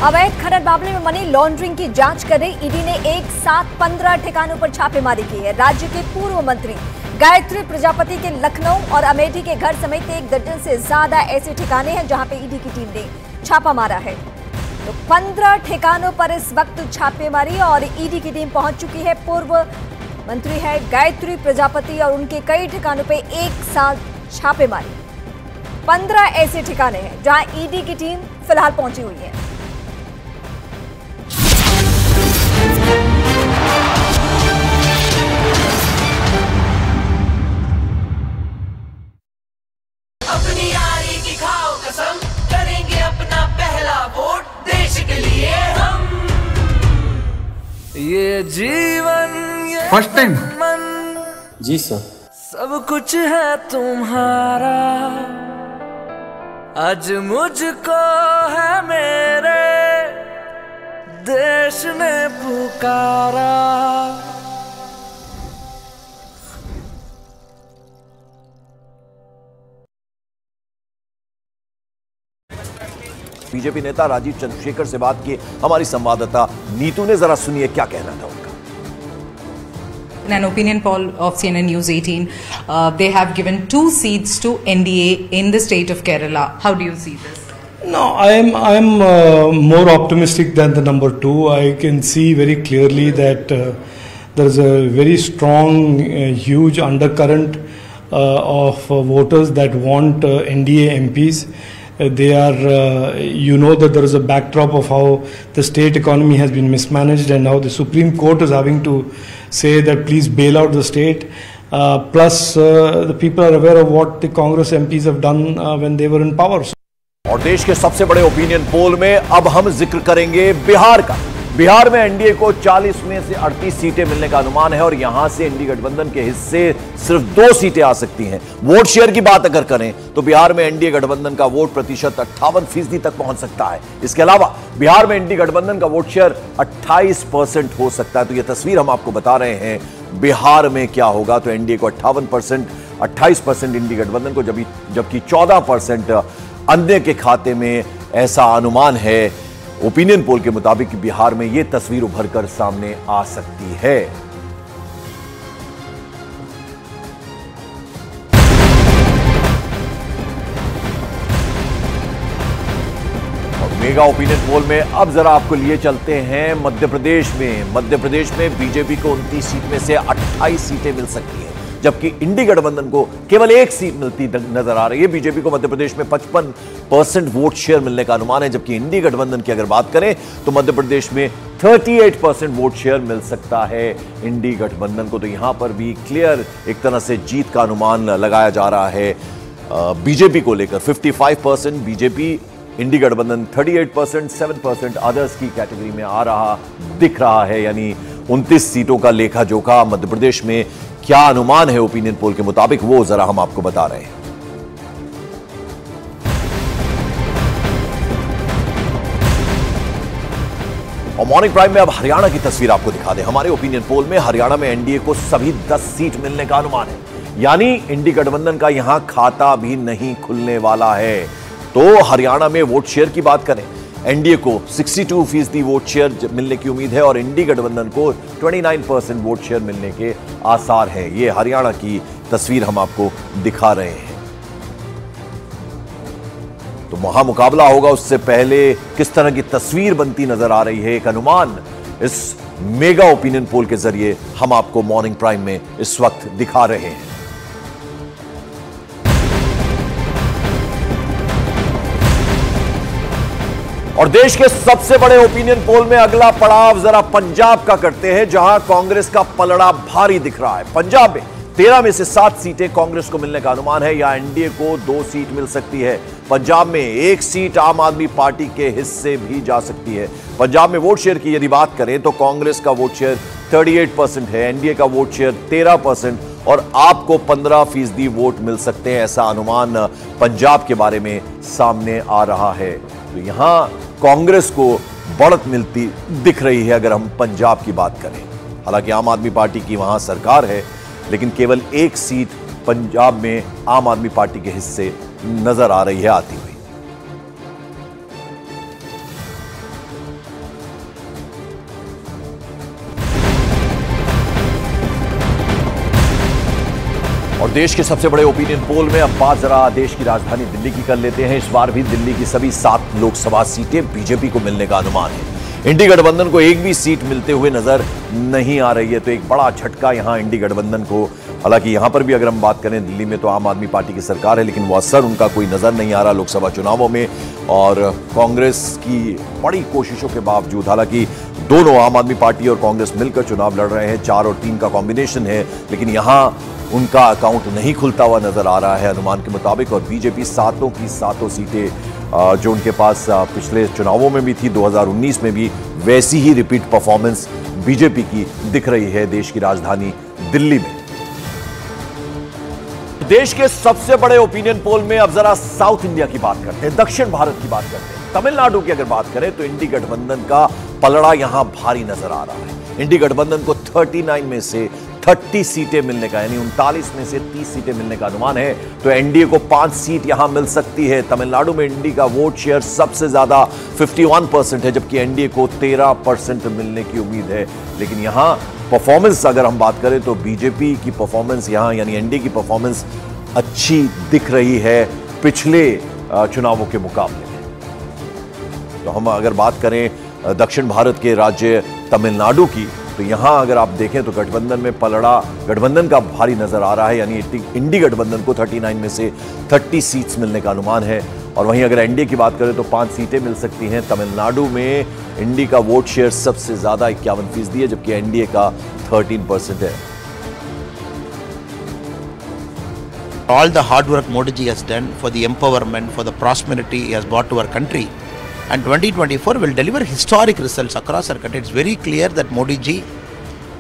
अवैध खनन मामले में मनी लॉन्ड्रिंग की जांच कर रही ईडी ने एक साथ 15 ठिकानों पर छापेमारी की है। राज्य के पूर्व मंत्री गायत्री प्रजापति के लखनऊ और अमेठी के घर समेत 1 दर्जन से ज्यादा ऐसे ठिकाने हैं जहां पे ईडी की टीम ने छापा मारा है। तो 15 ठिकानों पर इस वक्त छापेमारी और ईडी की टीम पहुंच चुकी है। पूर्व मंत्री है गायत्री प्रजापति और उनके कई ठिकानों पे एक साथ छापेमारी। 15 ऐसे ठिकाने हैं जहां ईडी की टीम फिलहाल पहुंची हुई है। अपनी यारी की खाओ कसम, करेंगे अपना पहला वोट देश के लिए हम। ये जीवन ये फर्स्ट टाइम जी सर, सब कुछ है तुम्हारा, आज मुझको है मेरे देश ने पुकारा। बीजेपी नेता राजीव चंद्रशेखर से बात की हमारी संवाददाता नीतू ने, जरा सुनिए क्या कहना था उनका। In an opinion poll of CNN News 18, they have given 2 seats to NDA in the state of Kerala. How do you see this? No, I am more optimistic than the number 2. I can see very clearly that there is a very strong, huge undercurrent of voters that want NDA MPs. They are, you know that there is a backdrop of how the state economy has been mismanaged and how the Supreme Court is having to say that please bail out the state. Plus, the people are aware of what the Congress MPs have done when they were in power. और देश के सबसे बड़े opinion poll में अब हम जिक्र करेंगे बिहार का। बिहार में एनडीए को 40 में से 38 सीटें मिलने का अनुमान है और यहां से एनडीए गठबंधन के हिस्से सिर्फ 2 सीटें आ सकती हैं। वोट शेयर की बात अगर करें तो बिहार में एनडीए गठबंधन का वोट प्रतिशत 58% तक पहुंच सकता है। इसके अलावा बिहार में एनडीए गठबंधन का वोट शेयर 28% हो सकता है। तो यह तस्वीर हम आपको बता रहे हैं बिहार में क्या होगा। तो एनडीए को 58%, 28% एनडीए गठबंधन को, जबकि 14% अन्य के खाते में, ऐसा अनुमान है ओपिनियन पोल के मुताबिक बिहार में यह तस्वीर उभर कर सामने आ सकती है। और मेगा ओपिनियन पोल में अब जरा आपको लिए चलते हैं मध्य प्रदेश में। मध्य प्रदेश में बीजेपी को 29 सीट में से 28 सीटें मिल सकती हैं, जबकि इंडी गठबंधन को केवल 1 सीट मिलती नजर आ रही है। बीजेपी को मध्य प्रदेश में 55% वोट शेयर मिलने का अनुमान है, जबकि इंडी गठबंधन की अगर बात करें तो मध्य प्रदेश में 38% वोट शेयर मिल सकता है इंडी गठबंधन को। तो यहां पर भी क्लियर एक तरह से जीत का अनुमान लगाया जा रहा है बीजेपी को लेकर। 55% बीजेपी, इंडी गठबंधन 38%, 7% अदर्स की कैटेगरी में आ रहा दिख रहा है। यानी 29 सीटों का लेखा जोखा मध्य प्रदेश में क्या अनुमान है ओपिनियन पोल के मुताबिक, वो जरा हम आपको बता रहे हैं। और मॉर्निंग प्राइम में अब हरियाणा की तस्वीर आपको दिखा दें। हमारे ओपिनियन पोल में हरियाणा में एनडीए को सभी 10 सीट मिलने का अनुमान है, यानी इंडी गठबंधन का यहां खाता भी नहीं खुलने वाला है। तो हरियाणा में वोट शेयर की बात करें, एनडीए को 62% वोट शेयर मिलने की उम्मीद है और इंडी गठबंधन को 29% वोट शेयर मिलने के आसार हैं। ये हरियाणा की तस्वीर हम आपको दिखा रहे हैं। तो महामुकाबला होगा, उससे पहले किस तरह की तस्वीर बनती नजर आ रही है, एक अनुमान इस मेगा ओपिनियन पोल के जरिए हम आपको मॉर्निंग प्राइम में इस वक्त दिखा रहे हैं। और देश के सबसे बड़े ओपिनियन पोल में अगला पड़ाव जरा पंजाब का करते हैं, जहां कांग्रेस का पलड़ा भारी दिख रहा है। पंजाब में 13 में से 7 सीटें कांग्रेस को मिलने का अनुमान है, या एनडीए को 2 सीट मिल सकती है। पंजाब में 1 सीट आम आदमी पार्टी के हिस्से भी जा सकती है। पंजाब में वोट शेयर की यदि बात करें तो कांग्रेस का वोट शेयर 38% है, एनडीए का वोट शेयर 13% और आपको 15% वोट मिल सकते हैं। ऐसा अनुमान पंजाब के बारे में सामने आ रहा है। तो यहां कांग्रेस को बढ़त मिलती दिख रही है अगर हम पंजाब की बात करें। हालांकि आम आदमी पार्टी की वहां सरकार है, लेकिन केवल 1 सीट पंजाब में आम आदमी पार्टी के हिस्से नजर आ रही है आती हुई। और देश के सबसे बड़े ओपिनियन पोल में अब बात जरा देश की राजधानी दिल्ली की कर लेते हैं। इस बार भी दिल्ली की सभी 7 लोकसभा सीटें बीजेपी को मिलने का अनुमान है। इंडी गठबंधन को एक भी सीट मिलते हुए नजर नहीं आ रही है, तो एक बड़ा झटका यहां इंडी गठबंधन को। हालांकि यहां पर भी अगर हम बात करें, दिल्ली में तो आम आदमी पार्टी की सरकार है, लेकिन वो असर उनका कोई नजर नहीं आ रहा लोकसभा चुनावों में। और कांग्रेस की बड़ी कोशिशों के बावजूद, हालांकि दोनों आम आदमी पार्टी और कांग्रेस मिलकर चुनाव लड़ रहे हैं, 4 और 3 का कॉम्बिनेशन है, लेकिन यहां उनका अकाउंट नहीं खुलता हुआ नजर आ रहा है अनुमान के मुताबिक। और बीजेपी 7 की 7 सीटें जो उनके पास पिछले चुनावों में भी थी, 2019 में भी, वैसी ही रिपीट परफॉर्मेंस बीजेपी की दिख रही है देश की राजधानी दिल्ली में। देश के सबसे बड़े ओपिनियन पोल में अब जरा साउथ इंडिया की बात करते हैं, दक्षिण भारत की बात करते हैं। तमिलनाडु की अगर बात करें तो इंडी गठबंधन का पलड़ा यहां भारी नजर आ रहा है। इंडी गठबंधन को 39 में से 30 सीटें मिलने का, यानी 39 में से 30 सीटें मिलने का अनुमान है, तो एनडीए को 5 सीट यहां मिल सकती है। तमिलनाडु में इंडी का वोट शेयर सबसे ज्यादा 51% है, जबकि एनडीए को 13% मिलने की उम्मीद है। लेकिन यहां परफॉर्मेंस अगर हम बात करें तो बीजेपी की परफॉर्मेंस यहां, यानी एनडीए की परफॉर्मेंस अच्छी दिख रही है पिछले चुनावों के मुकाबले में। तो हम अगर बात करें दक्षिण भारत के राज्य तमिलनाडु की, तो यहां अगर आप देखें तो गठबंधन में पलड़ा गठबंधन का भारी नजर आ रहा है, यानी इंडी गठबंधन को 39 में से 30 सीट्स मिलने का अनुमान है। और वहीं अगर एनडीए की बात करें तो 5 सीटें मिल सकती हैं। तमिलनाडु में इंडी का वोट शेयर सबसे ज्यादा 51% है, जबकि एनडीए का 13% है। All the hard work Modi ji has done for the empowerment, for the prosperity he has brought to our country, and 2024 will deliver historic results across our country. It's very clear that Modi ji,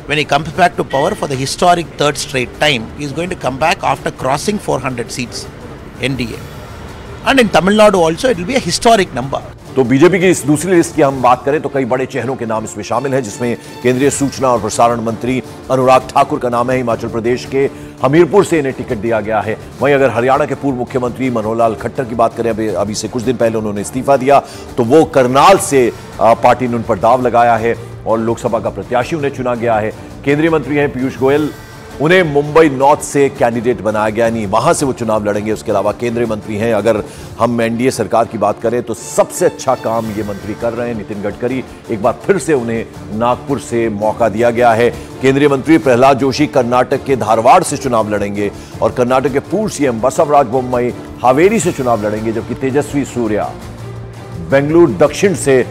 when he comes back to power for the historic 3rd straight time, he is going to come back after crossing 400 seats NDA. And in Tamil Nadu also it will be a historic number. तो BJP की इस दूसरी list की हम बात करें तो कई बड़े चेहरों के नाम इसमें शामिल हैं, जिसमें केंद्रीय सूचना और प्रसारण मंत्री अनुराग ठाकुर का नाम है। हिमाचल प्रदेश के हमीरपुर से इन्हें टिकट दिया गया है। वहीं अगर हरियाणा के पूर्व मुख्यमंत्री मनोहर लाल खट्टर की बात करें, अभी से कुछ दिन पहले उन्होंने इस्तीफा दिया, तो वो करनाल से पार्टी ने उन पर दाव लगाया है और लोकसभा का प्रत्याशी उन्हें चुना गया है। केंद्रीय मंत्री हैं पीयूष गोयल, उन्हें मुंबई नॉर्थ से कैंडिडेट बनाया गया, नहीं वहां से वो चुनाव लड़ेंगे। उसके अलावा केंद्रीय मंत्री हैं, अगर हम एनडीए सरकार की बात करें तो सबसे अच्छा काम ये मंत्री कर रहे हैं नितिन गडकरी। एक बार फिर से उन्हें नागपुर से मौका दिया गया है। केंद्रीय मंत्री प्रहलाद जोशी कर्नाटक के धारवाड़ से चुनाव लड़ेंगे और कर्नाटक के पूर्व सीएम बसवराज बोम्मई हावेरी से चुनाव लड़ेंगे, जबकि तेजस्वी सूर्या बेंगलुरु दक्षिण से